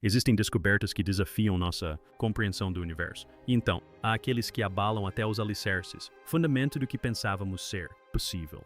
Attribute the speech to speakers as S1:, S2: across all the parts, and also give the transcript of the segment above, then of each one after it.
S1: Existem descobertas que desafiam nossa compreensão do universo. E então, há aqueles que abalam até os alicerces, fundamento do que pensávamos ser possível.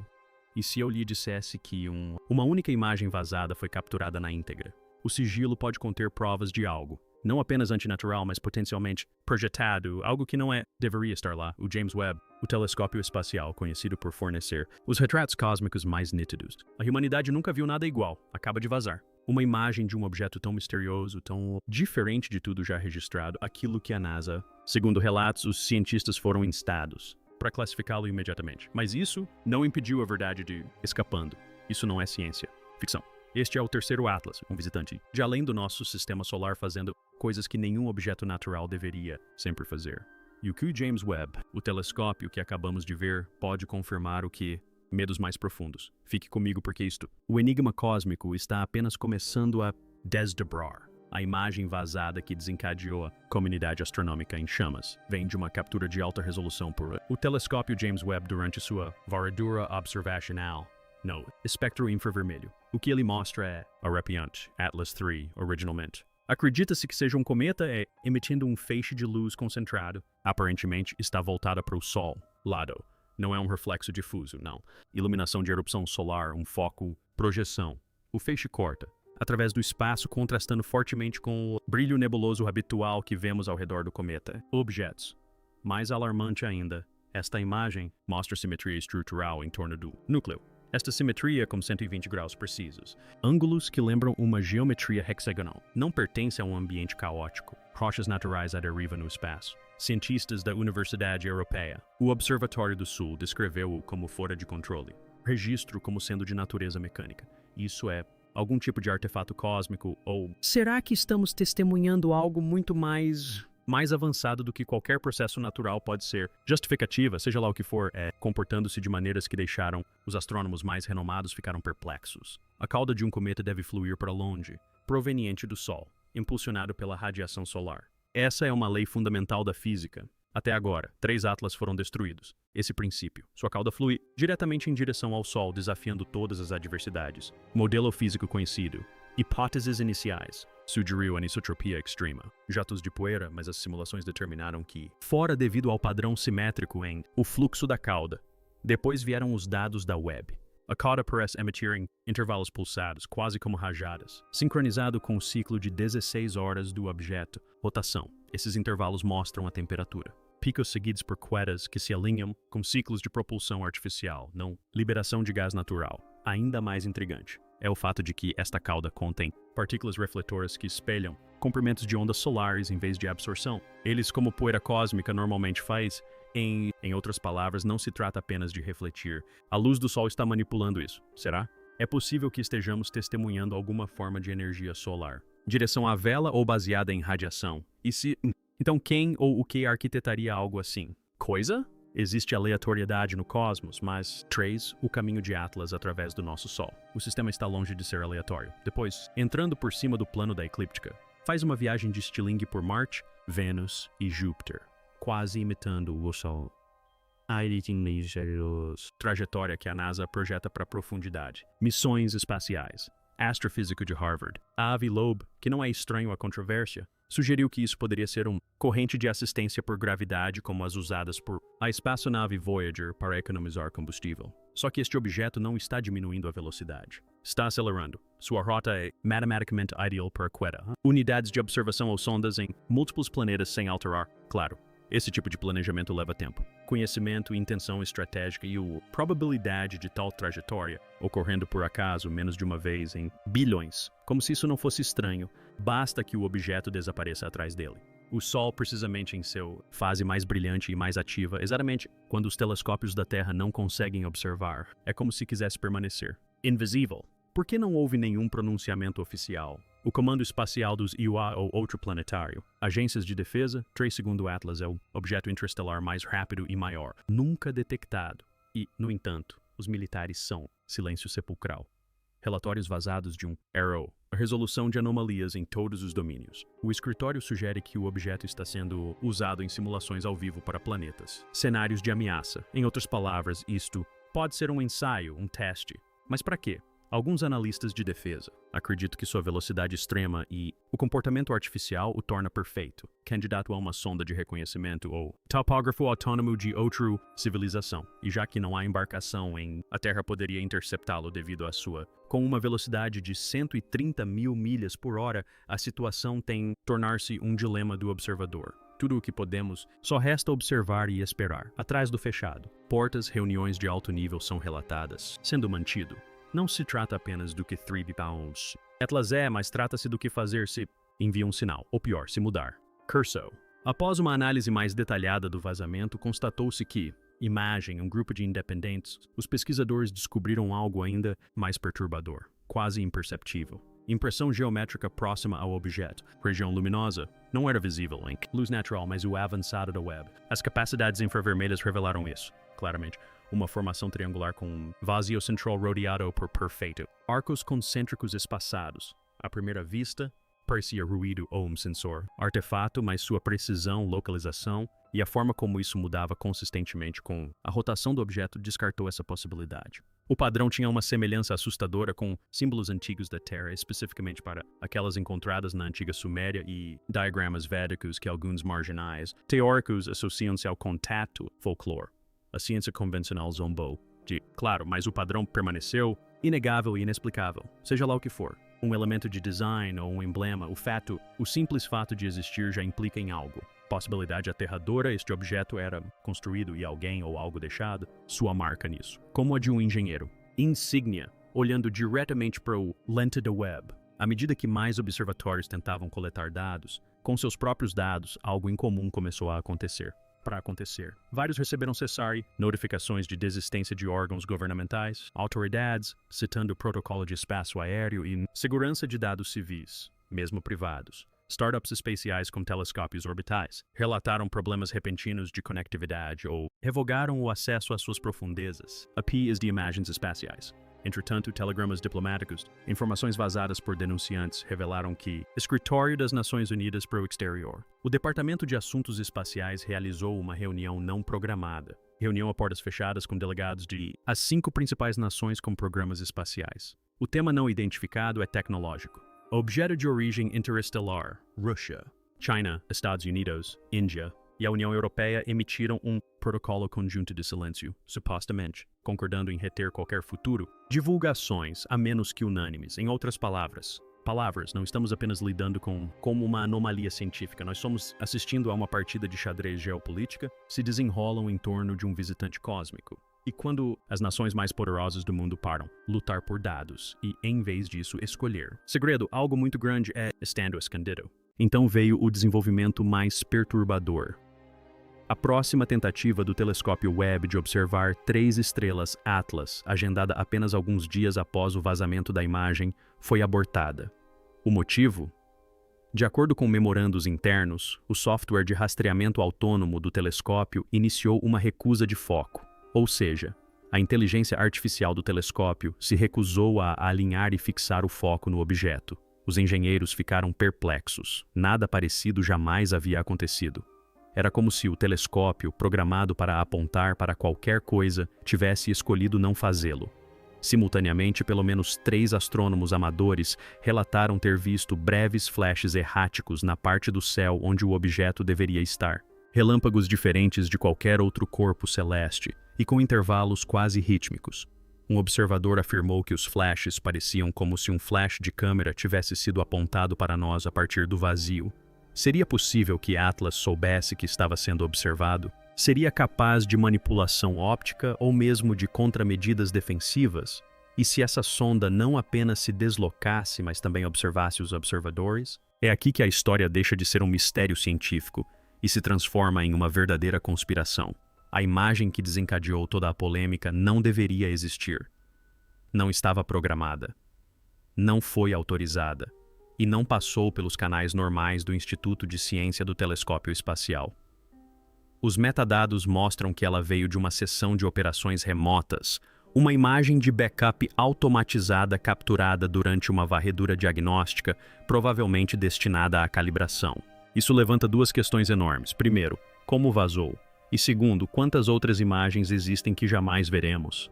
S1: E se eu lhe dissesse que uma única imagem vazada foi capturada na íntegra? O sigilo pode conter provas de algo, não apenas antinatural, mas potencialmente projetado, algo que não deveria estar lá. O James Webb, o telescópio espacial conhecido por fornecer os retratos cósmicos mais nítidos. A humanidade nunca viu nada igual, acaba de vazar. Uma imagem de um objeto tão misterioso, tão diferente de tudo já registrado, aquilo que a NASA, segundo relatos, os cientistas foram instados para classificá-lo imediatamente. Mas isso não impediu a verdade de escapando. Isso não é ciência, ficção. Este é o terceiro Atlas, um visitante de além do nosso sistema solar fazendo coisas que nenhum objeto natural deveria sempre fazer. E o que o James Webb, o telescópio que acabamos de ver, pode confirmar o que? Medos mais profundos. Fique comigo porque o enigma cósmico está apenas começando a desdobrar. A imagem vazada que desencadeou a comunidade astronômica em chamas vem de uma captura de alta resolução por o telescópio James Webb durante sua varredura observacional no espectro infravermelho. O que ele mostra é arrepiante, Atlas III, originalmente. Acredita-se que seja um cometa emitindo um feixe de luz concentrado. Aparentemente está voltada para o Sol, lado. Não é um reflexo difuso, não. Iluminação de erupção solar, um foco, projeção. O feixe corta, através do espaço, contrastando fortemente com o brilho nebuloso habitual que vemos ao redor do cometa. Objetos. Mais alarmante ainda, esta imagem mostra simetria estrutural em torno do núcleo. Esta simetria com 120 graus precisos. Ângulos que lembram uma geometria hexagonal. Não pertence a um ambiente caótico. Rochas naturais à deriva no espaço. Cientistas da Universidade Europeia. O Observatório do Sul descreveu-o como fora de controle. Registro como sendo de natureza mecânica. Isso é algum tipo de artefato cósmico ou... Será que estamos testemunhando algo muito mais avançado do que qualquer processo natural pode ser? Justificativa, seja lá o que for, comportando-se de maneiras que deixaram os astrônomos mais renomados ficaram perplexos. A cauda de um cometa deve fluir para longe, proveniente do Sol, impulsionado pela radiação solar. Essa é uma lei fundamental da física. Até agora, 3 Atlas foram destruídos. Esse princípio. Sua cauda flui diretamente em direção ao Sol, desafiando todas as adversidades. Modelo físico conhecido. Hipóteses iniciais. Sugeriu anisotropia extrema. Jatos de poeira, mas as simulações determinaram que, fora devido ao padrão simétrico em o fluxo da cauda. Depois vieram os dados da Webb. A cauda parece emitir em intervalos pulsados, quase como rajadas, sincronizado com o ciclo de 16 horas do objeto. Rotação. Esses intervalos mostram a temperatura. Picos seguidos por quedas que se alinham com ciclos de propulsão artificial, não liberação de gás natural. Ainda mais intrigante é o fato de que esta cauda contém partículas refletoras que espelham comprimentos de ondas solares em vez de absorção. Eles, como poeira cósmica normalmente faz, em outras palavras, não se trata apenas de refletir. A luz do Sol está manipulando isso, será? É possível que estejamos testemunhando alguma forma de energia solar. Direção à vela ou baseada em radiação? E se... Então quem ou o que arquitetaria algo assim? Coisa? Existe aleatoriedade no cosmos, mas trace o caminho de Atlas através do nosso Sol. O sistema está longe de ser aleatório. Depois, entrando por cima do plano da eclíptica, faz uma viagem de estilingue por Marte, Vênus e Júpiter, quase imitando o Sol. Trajetória que a NASA projeta para a profundidade. Missões espaciais. Astrofísico de Harvard, Avi Loeb, que não é estranho à controvérsia, sugeriu que isso poderia ser uma corrente de assistência por gravidade como as usadas por a espaçonave Voyager para economizar combustível. Só que este objeto não está diminuindo a velocidade. Está acelerando. Sua rota é matematicamente ideal para queda. Unidades de observação ou sondas em múltiplos planetas sem alterar. Claro, esse tipo de planejamento leva tempo. Conhecimento, intenção estratégica e a probabilidade de tal trajetória ocorrendo por acaso menos de uma vez em bilhões. Como se isso não fosse estranho, basta que o objeto desapareça atrás dele. O Sol, precisamente em sua fase mais brilhante e mais ativa, exatamente quando os telescópios da Terra não conseguem observar, é como se quisesse permanecer invisível. Por que não houve nenhum pronunciamento oficial? O Comando Espacial dos IUA ou outro planetário. Agências de defesa, 3 segundo Atlas é o objeto interestelar mais rápido e maior, nunca detectado. E, no entanto, os militares são silêncio sepulcral. Relatórios vazados de um Arrow, a resolução de anomalias em todos os domínios. O escritório sugere que o objeto está sendo usado em simulações ao vivo para planetas. Cenários de ameaça. Em outras palavras, isto pode ser um ensaio, um teste. Mas para quê? Alguns analistas de defesa acreditam que sua velocidade extrema e o comportamento artificial o torna perfeito, candidato a uma sonda de reconhecimento ou topógrafo autônomo de outra civilização. E já que não há embarcação a Terra poderia interceptá-lo devido à sua. Com uma velocidade de 130 mil milhas por hora, a situação tem tornar-se um dilema do observador. Tudo o que podemos, só resta observar e esperar. Atrás do fechado, portas, reuniões de alto nível são relatadas, sendo mantido. Não se trata apenas do que 3 pounds. Atlas mas trata-se do que fazer se envia um sinal, ou pior, se mudar. Cursor. Após uma análise mais detalhada do vazamento, constatou-se que, um grupo de independentes, os pesquisadores descobriram algo ainda mais perturbador, quase imperceptível. Impressão geométrica próxima ao objeto. Região luminosa não era visível em luz natural, mas o avançado da web. As capacidades infravermelhas revelaram isso, claramente. Uma formação triangular com um vazio central rodeado por perfeito. Arcos concêntricos espaçados. À primeira vista, parecia ruído ou um sensor. Artefato, mas sua precisão, localização e a forma como isso mudava consistentemente com a rotação do objeto descartou essa possibilidade. O padrão tinha uma semelhança assustadora com símbolos antigos da Terra, especificamente para aquelas encontradas na antiga Suméria e diagramas védicos que alguns marginais teóricos associam-se ao contato folclore. A ciência convencional zombou de, claro, mas o padrão permaneceu inegável e inexplicável, seja lá o que for. Um elemento de design ou um emblema, o simples fato de existir já implica em algo. Possibilidade aterradora, este objeto era construído e alguém ou algo deixado sua marca nisso. Como a de um engenheiro. Insígnia, olhando diretamente para o lente da web. À medida que mais observatórios tentavam coletar dados, com seus próprios dados, algo incomum começou a acontecer. Vários receberam cessare, notificações de desistência de órgãos governamentais, autoridades, citando o protocolo de espaço aéreo e segurança de dados civis, mesmo privados. Startups espaciais com telescópios orbitais relataram problemas repentinos de conectividade ou revogaram o acesso às suas profundezas, APIs de imagens espaciais. Entretanto, telegramas diplomáticos, informações vazadas por denunciantes revelaram que Escritório das Nações Unidas para o Exterior. O Departamento de Assuntos Espaciais realizou uma reunião não programada. Reunião a portas fechadas com delegados de as 5 principais nações com programas espaciais. O tema não identificado é tecnológico. Objeto de origem interestelar, Rússia, China, Estados Unidos, Índia e a União Europeia emitiram um protocolo conjunto de silêncio, supostamente, concordando em reter qualquer futuro divulgações, a menos que unânimes. Em outras palavras, não estamos apenas lidando com uma anomalia científica, nós estamos assistindo a uma partida de xadrez geopolítica se desenrolam em torno de um visitante cósmico. E quando as nações mais poderosas do mundo param, lutar por dados e, em vez disso, escolher. Segredo, algo muito grande é estando escondido. Então veio o desenvolvimento mais perturbador. A próxima tentativa do telescópio Webb de observar 3 estrelas Atlas, agendada apenas alguns dias após o vazamento da imagem, foi abortada. O motivo? De acordo com memorandos internos, o software de rastreamento autônomo do telescópio iniciou uma recusa de foco, ou seja, a inteligência artificial do telescópio se recusou a alinhar e fixar o foco no objeto. Os engenheiros ficaram perplexos. Nada parecido jamais havia acontecido. Era como se o telescópio, programado para apontar para qualquer coisa, tivesse escolhido não fazê-lo. Simultaneamente, pelo menos 3 astrônomos amadores relataram ter visto breves flashes erráticos na parte do céu onde o objeto deveria estar. Relâmpagos diferentes de qualquer outro corpo celeste e com intervalos quase rítmicos. Um observador afirmou que os flashes pareciam como se um flash de câmera tivesse sido apontado para nós a partir do vazio. Seria possível que Atlas soubesse que estava sendo observado? Seria capaz de manipulação óptica ou mesmo de contramedidas defensivas? E se essa sonda não apenas se deslocasse, mas também observasse os observadores? É aqui que a história deixa de ser um mistério científico e se transforma em uma verdadeira conspiração. A imagem que desencadeou toda a polêmica não deveria existir. Não estava programada. Não foi autorizada. E não passou pelos canais normais do Instituto de Ciência do Telescópio Espacial. Os metadados mostram que ela veio de uma seção de operações remotas, uma imagem de backup automatizada capturada durante uma varredura diagnóstica, provavelmente destinada à calibração. Isso levanta 2 questões enormes. Primeiro, como vazou? E segundo, quantas outras imagens existem que jamais veremos?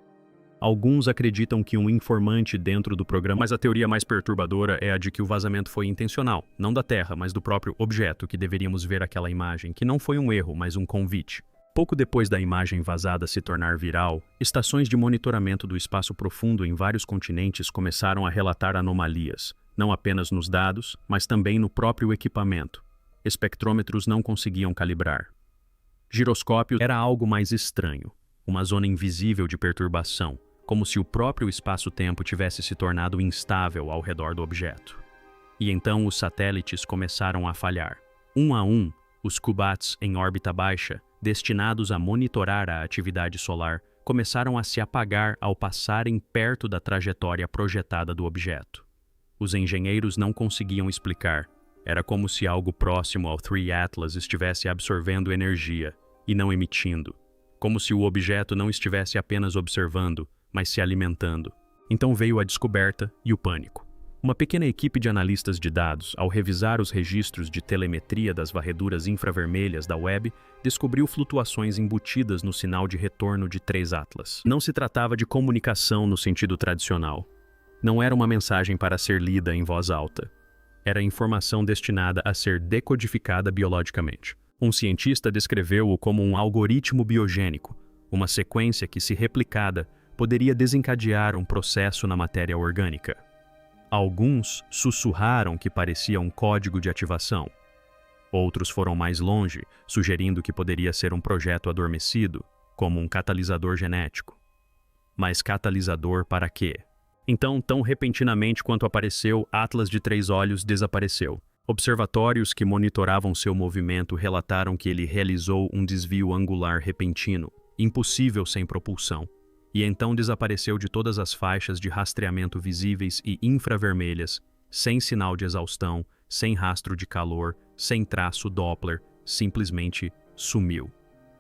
S1: Alguns acreditam que um informante dentro do programa, mas a teoria mais perturbadora é a de que o vazamento foi intencional, não da Terra, mas do próprio objeto que deveríamos ver aquela imagem, que não foi um erro, mas um convite. Pouco depois da imagem vazada se tornar viral, estações de monitoramento do espaço profundo em vários continentes começaram a relatar anomalias, não apenas nos dados, mas também no próprio equipamento. Espectrômetros não conseguiam calibrar. Giroscópio era algo mais estranho, uma zona invisível de perturbação, como se o próprio espaço-tempo tivesse se tornado instável ao redor do objeto. E então os satélites começaram a falhar. Um a um, os cubats em órbita baixa, destinados a monitorar a atividade solar, começaram a se apagar ao passarem perto da trajetória projetada do objeto. Os engenheiros não conseguiam explicar. Era como se algo próximo ao 3 Atlas estivesse absorvendo energia e não emitindo. Como se o objeto não estivesse apenas observando, mas se alimentando. Então veio a descoberta e o pânico. Uma pequena equipe de analistas de dados, ao revisar os registros de telemetria das varreduras infravermelhas da web, descobriu flutuações embutidas no sinal de retorno de 3 Atlas. Não se tratava de comunicação no sentido tradicional. Não era uma mensagem para ser lida em voz alta. Era informação destinada a ser decodificada biologicamente. Um cientista descreveu-o como um algoritmo biogênico, uma sequência que, se replicada, poderia desencadear um processo na matéria orgânica. Alguns sussurraram que parecia um código de ativação. Outros foram mais longe, sugerindo que poderia ser um projeto adormecido, como um catalisador genético. Mas catalisador para quê? Então, tão repentinamente quanto apareceu, Atlas de 3 olhos desapareceu. Observatórios que monitoravam seu movimento relataram que ele realizou um desvio angular repentino, impossível sem propulsão, e então desapareceu de todas as faixas de rastreamento visíveis e infravermelhas, sem sinal de exaustão, sem rastro de calor, sem traço Doppler, simplesmente sumiu.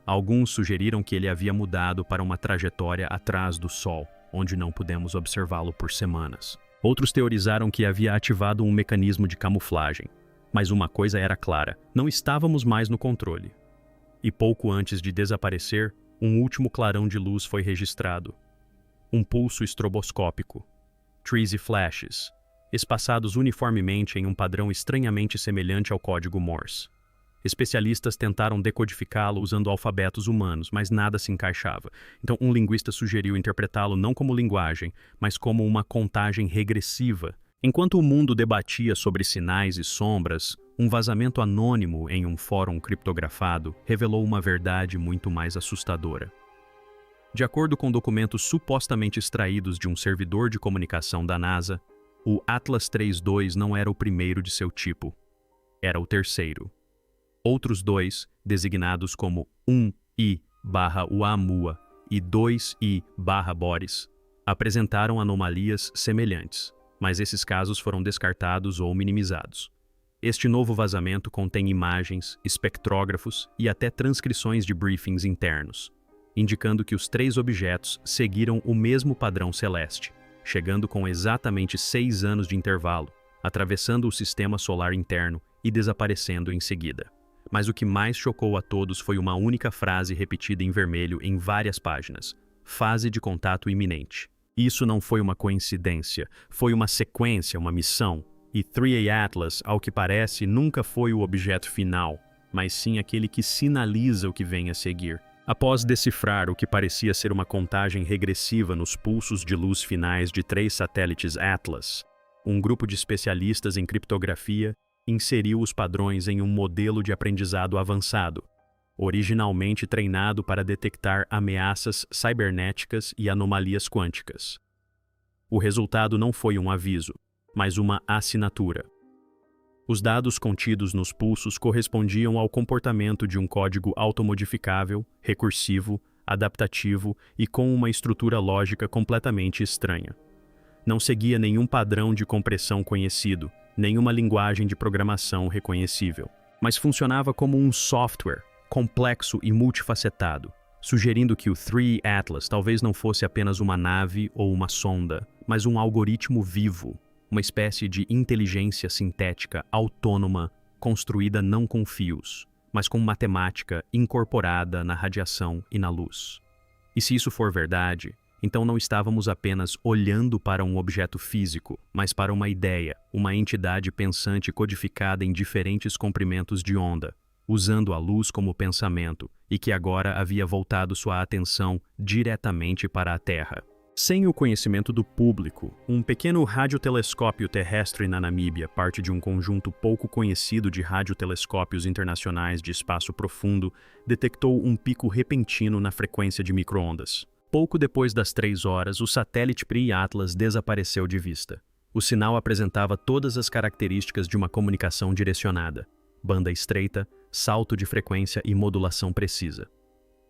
S1: Alguns sugeriram que ele havia mudado para uma trajetória atrás do Sol, onde não pudemos observá-lo por semanas. Outros teorizaram que havia ativado um mecanismo de camuflagem. Mas uma coisa era clara, não estávamos mais no controle. E pouco antes de desaparecer, um último clarão de luz foi registrado. Um pulso estroboscópico. Trees e flashes, espaçados uniformemente em um padrão estranhamente semelhante ao código Morse. Especialistas tentaram decodificá-lo usando alfabetos humanos, mas nada se encaixava. Então um linguista sugeriu interpretá-lo não como linguagem, mas como uma contagem regressiva. Enquanto o mundo debatia sobre sinais e sombras, um vazamento anônimo em um fórum criptografado revelou uma verdade muito mais assustadora. De acordo com documentos supostamente extraídos de um servidor de comunicação da NASA, o Atlas 3.2 não era o primeiro de seu tipo. Era o terceiro. Outros 2, designados como 1I/Oumuamua e 2I/Boris, apresentaram anomalias semelhantes, mas esses casos foram descartados ou minimizados. Este novo vazamento contém imagens, espectrógrafos e até transcrições de briefings internos, indicando que os 3 objetos seguiram o mesmo padrão celeste, chegando com exatamente 6 anos de intervalo, atravessando o sistema solar interno e desaparecendo em seguida. Mas o que mais chocou a todos foi uma única frase repetida em vermelho em várias páginas: fase de contato iminente. Isso não foi uma coincidência, foi uma sequência, uma missão. E 3A Atlas, ao que parece, nunca foi o objeto final, mas sim aquele que sinaliza o que vem a seguir. Após decifrar o que parecia ser uma contagem regressiva nos pulsos de luz finais de 3 satélites Atlas, um grupo de especialistas em criptografia inseriu os padrões em um modelo de aprendizado avançado, originalmente treinado para detectar ameaças cibernéticas e anomalias quânticas. O resultado não foi um aviso, mas uma assinatura. Os dados contidos nos pulsos correspondiam ao comportamento de um código automodificável, recursivo, adaptativo e com uma estrutura lógica completamente estranha. Não seguia nenhum padrão de compressão conhecido, nenhuma linguagem de programação reconhecível, mas funcionava como um software complexo e multifacetado, sugerindo que o 3 Atlas talvez não fosse apenas uma nave ou uma sonda, mas um algoritmo vivo, uma espécie de inteligência sintética autônoma, construída não com fios, mas com matemática incorporada na radiação e na luz. E se isso for verdade, Então não estávamos apenas olhando para um objeto físico, mas para uma ideia, uma entidade pensante codificada em diferentes comprimentos de onda, usando a luz como pensamento, e que agora havia voltado sua atenção diretamente para a Terra. Sem o conhecimento do público, um pequeno radiotelescópio terrestre na Namíbia, parte de um conjunto pouco conhecido de radiotelescópios internacionais de espaço profundo, detectou um pico repentino na frequência de microondas. Pouco depois das 3 horas, o satélite PRI-Atlas desapareceu de vista. O sinal apresentava todas as características de uma comunicação direcionada: banda estreita, salto de frequência e modulação precisa.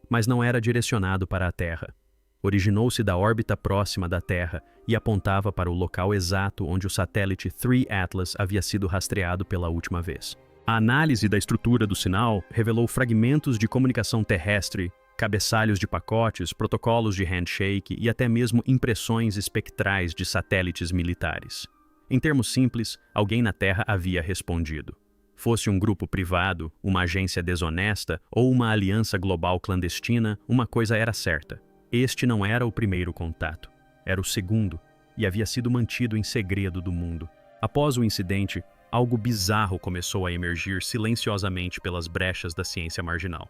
S1: Mas não era direcionado para a Terra. Originou-se da órbita próxima da Terra e apontava para o local exato onde o satélite 3-Atlas havia sido rastreado pela última vez. A análise da estrutura do sinal revelou fragmentos de comunicação terrestre, cabeçalhos de pacotes, protocolos de handshake e até mesmo impressões espectrais de satélites militares. Em termos simples, alguém na Terra havia respondido. Fosse um grupo privado, uma agência desonesta ou uma aliança global clandestina, uma coisa era certa. Este não era o primeiro contato, era o segundo, e havia sido mantido em segredo do mundo. Após o incidente, algo bizarro começou a emergir silenciosamente pelas brechas da ciência marginal.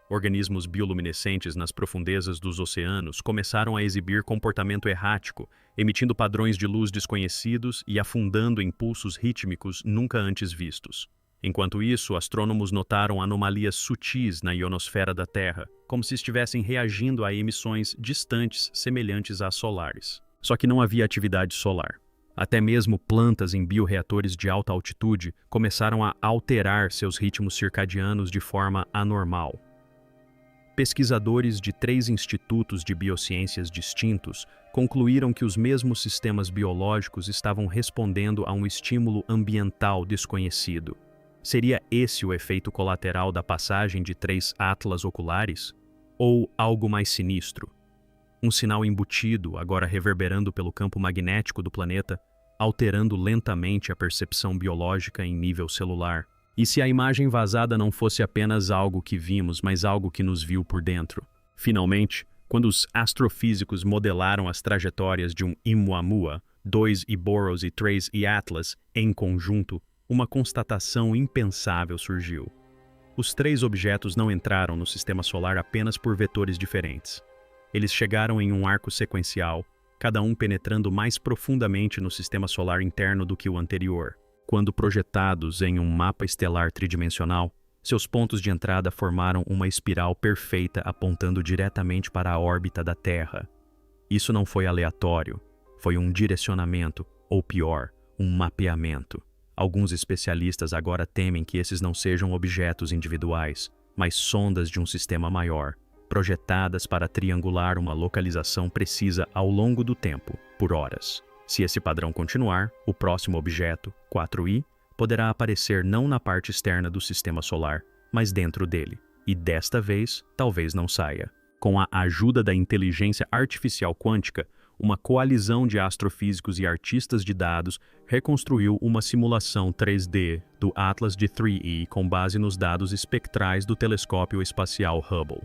S1: Organismos bioluminescentes nas profundezas dos oceanos começaram a exibir comportamento errático, emitindo padrões de luz desconhecidos e afundando impulsos rítmicos nunca antes vistos. Enquanto isso, astrônomos notaram anomalias sutis na ionosfera da Terra, como se estivessem reagindo a emissões distantes semelhantes às solares. Só que não havia atividade solar. Até mesmo plantas em bioreatores de alta altitude começaram a alterar seus ritmos circadianos de forma anormal. Pesquisadores de 3 institutos de biociências distintos concluíram que os mesmos sistemas biológicos estavam respondendo a um estímulo ambiental desconhecido. Seria esse o efeito colateral da passagem de 3 atlas oculares? Ou algo mais sinistro? Um sinal embutido, agora reverberando pelo campo magnético do planeta, alterando lentamente a percepção biológica em nível celular. E se a imagem vazada não fosse apenas algo que vimos, mas algo que nos viu por dentro? Finalmente, quando os astrofísicos modelaram as trajetórias de um Oumuamua, 2 Boros e 3 Atlas em conjunto, uma constatação impensável surgiu. Os 3 objetos não entraram no sistema solar apenas por vetores diferentes. Eles chegaram em um arco sequencial, cada um penetrando mais profundamente no sistema solar interno do que o anterior. Quando projetados em um mapa estelar tridimensional, seus pontos de entrada formaram uma espiral perfeita apontando diretamente para a órbita da Terra. Isso não foi aleatório, foi um direcionamento, ou pior, um mapeamento. Alguns especialistas agora temem que esses não sejam objetos individuais, mas sondas de um sistema maior, projetadas para triangular uma localização precisa ao longo do tempo, por horas. Se esse padrão continuar, o próximo objeto, 4I, poderá aparecer não na parte externa do sistema solar, mas dentro dele, e desta vez, talvez não saia. Com a ajuda da inteligência artificial quântica, uma coalizão de astrofísicos e artistas de dados reconstruiu uma simulação 3D do Atlas de 3E com base nos dados espectrais do telescópio espacial Hubble.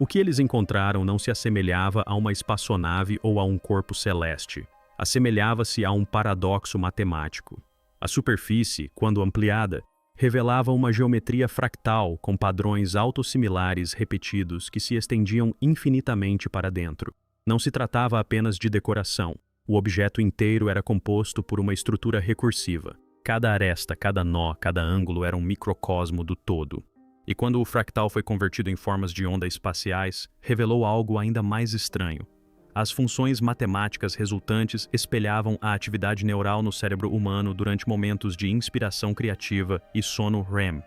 S1: O que eles encontraram não se assemelhava a uma espaçonave ou a um corpo celeste. Assemelhava-se a um paradoxo matemático. A superfície, quando ampliada, revelava uma geometria fractal com padrões autossimilares repetidos que se estendiam infinitamente para dentro. Não se tratava apenas de decoração. O objeto inteiro era composto por uma estrutura recursiva. Cada aresta, cada nó, cada ângulo era um microcosmo do todo. E quando o fractal foi convertido em formas de onda espaciais, revelou algo ainda mais estranho. As funções matemáticas resultantes espelhavam a atividade neural no cérebro humano durante momentos de inspiração criativa e sono REM.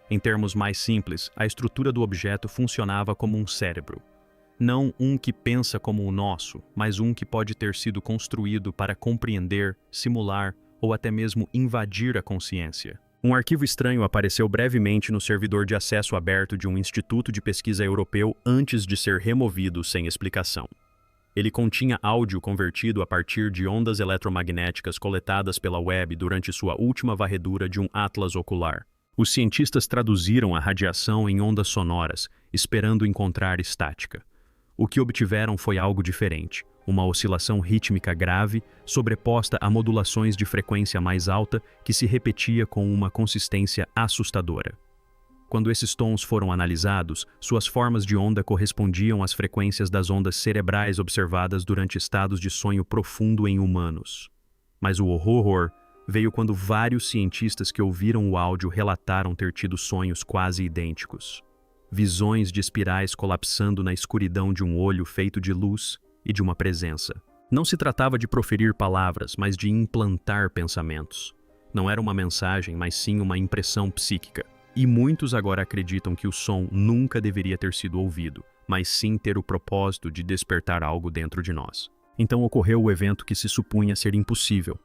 S1: Em termos mais simples, a estrutura do objeto funcionava como um cérebro. Não um que pensa como o nosso, mas um que pode ter sido construído para compreender, simular ou até mesmo invadir a consciência. Um arquivo estranho apareceu brevemente no servidor de acesso aberto de um instituto de pesquisa europeu antes de ser removido sem explicação. Ele continha áudio convertido a partir de ondas eletromagnéticas coletadas pela web durante sua última varredura de um atlas ocular. Os cientistas traduziram a radiação em ondas sonoras, esperando encontrar estática. O que obtiveram foi algo diferente, uma oscilação rítmica grave, sobreposta a modulações de frequência mais alta que se repetia com uma consistência assustadora. Quando esses tons foram analisados, suas formas de onda correspondiam às frequências das ondas cerebrais observadas durante estados de sonho profundo em humanos. Mas o horror veio quando vários cientistas que ouviram o áudio relataram ter tido sonhos quase idênticos. Visões de espirais colapsando na escuridão de um olho feito de luz e de uma presença. Não se tratava de proferir palavras, mas de implantar pensamentos. Não era uma mensagem, mas sim uma impressão psíquica. E muitos agora acreditam que o som nunca deveria ter sido ouvido, mas sim ter o propósito de despertar algo dentro de nós. Então ocorreu o evento que se supunha ser impossível.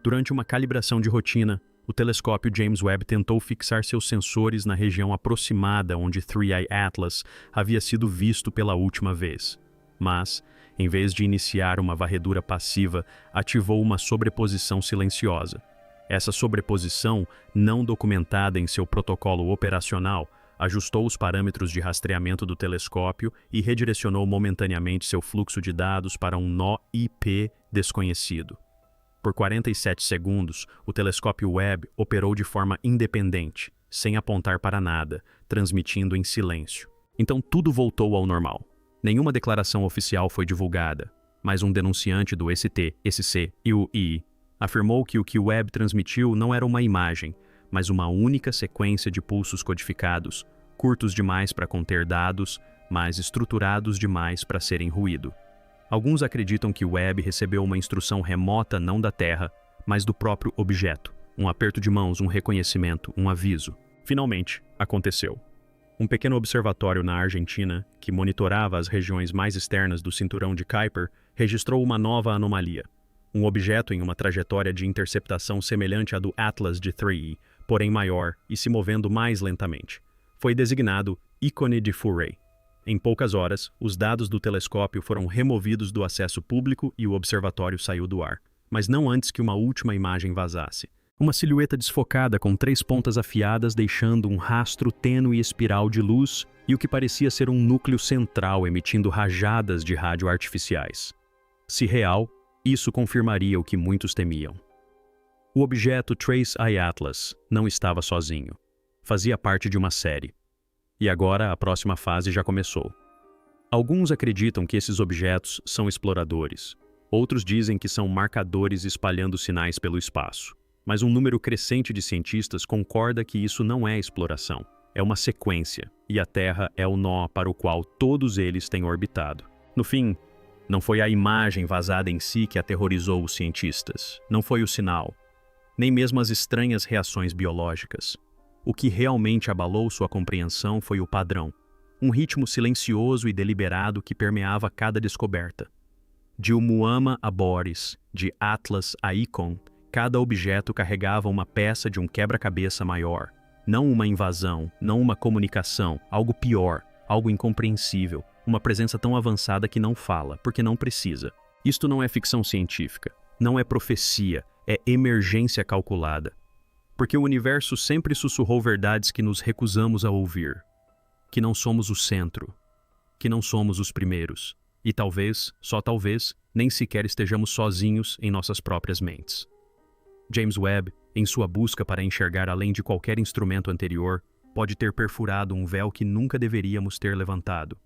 S1: Durante uma calibração de rotina, o telescópio James Webb tentou fixar seus sensores na região aproximada onde Three Eye Atlas havia sido visto pela última vez. Mas, em vez de iniciar uma varredura passiva, ativou uma sobreposição silenciosa. Essa sobreposição, não documentada em seu protocolo operacional, ajustou os parâmetros de rastreamento do telescópio e redirecionou momentaneamente seu fluxo de dados para um nó IP desconhecido. Por 47 segundos, o telescópio Webb operou de forma independente, sem apontar para nada, transmitindo em silêncio. Então tudo voltou ao normal. Nenhuma declaração oficial foi divulgada, mas um denunciante do ST, SC e o I afirmou que o Webb transmitiu não era uma imagem, mas uma única sequência de pulsos codificados, curtos demais para conter dados, mas estruturados demais para serem ruído. Alguns acreditam que o Webb recebeu uma instrução remota não da Terra, mas do próprio objeto, um aperto de mãos, um reconhecimento, um aviso. Finalmente, aconteceu. Um pequeno observatório na Argentina, que monitorava as regiões mais externas do cinturão de Kuiper, registrou uma nova anomalia. Um objeto em uma trajetória de interceptação semelhante à do Atlas de 3E, porém maior e se movendo mais lentamente. Foi designado ícone de Fourier. Em poucas horas, os dados do telescópio foram removidos do acesso público e o observatório saiu do ar, mas não antes que uma última imagem vazasse. Uma silhueta desfocada com 3 pontas afiadas deixando um rastro tênue espiral de luz e o que parecia ser um núcleo central emitindo rajadas de rádio artificiais. Se real, isso confirmaria o que muitos temiam. O objeto Trace Eye Atlas não estava sozinho. Fazia parte de uma série. E agora a próxima fase já começou. Alguns acreditam que esses objetos são exploradores. Outros dizem que são marcadores espalhando sinais pelo espaço. Mas um número crescente de cientistas concorda que isso não é exploração. É uma sequência, e a Terra é o nó para o qual todos eles têm orbitado. No fim, não foi a imagem vazada em si que aterrorizou os cientistas. Não foi o sinal. Nem mesmo as estranhas reações biológicas. O que realmente abalou sua compreensão foi o padrão. Um ritmo silencioso e deliberado que permeava cada descoberta. De Oumuamua a Boris, de Atlas a Icon, cada objeto carregava uma peça de um quebra-cabeça maior. Não uma invasão, não uma comunicação, algo pior, algo incompreensível, uma presença tão avançada que não fala, porque não precisa. Isto não é ficção científica, não é profecia, é emergência calculada. Porque o universo sempre sussurrou verdades que nos recusamos a ouvir. Que não somos o centro, que não somos os primeiros, e talvez, só talvez, nem sequer estejamos sozinhos em nossas próprias mentes. James Webb, em sua busca para enxergar além de qualquer instrumento anterior, pode ter perfurado um véu que nunca deveríamos ter levantado.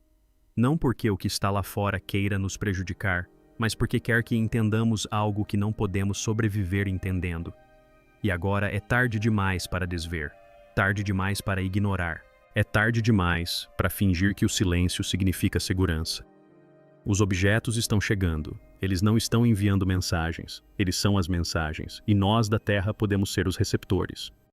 S1: Não porque o que está lá fora queira nos prejudicar, mas porque quer que entendamos algo que não podemos sobreviver entendendo. E agora é tarde demais para desver, tarde demais para ignorar. É tarde demais para fingir que o silêncio significa segurança. Os objetos estão chegando. Eles não estão enviando mensagens. Eles são as mensagens. E nós da Terra podemos ser os receptores.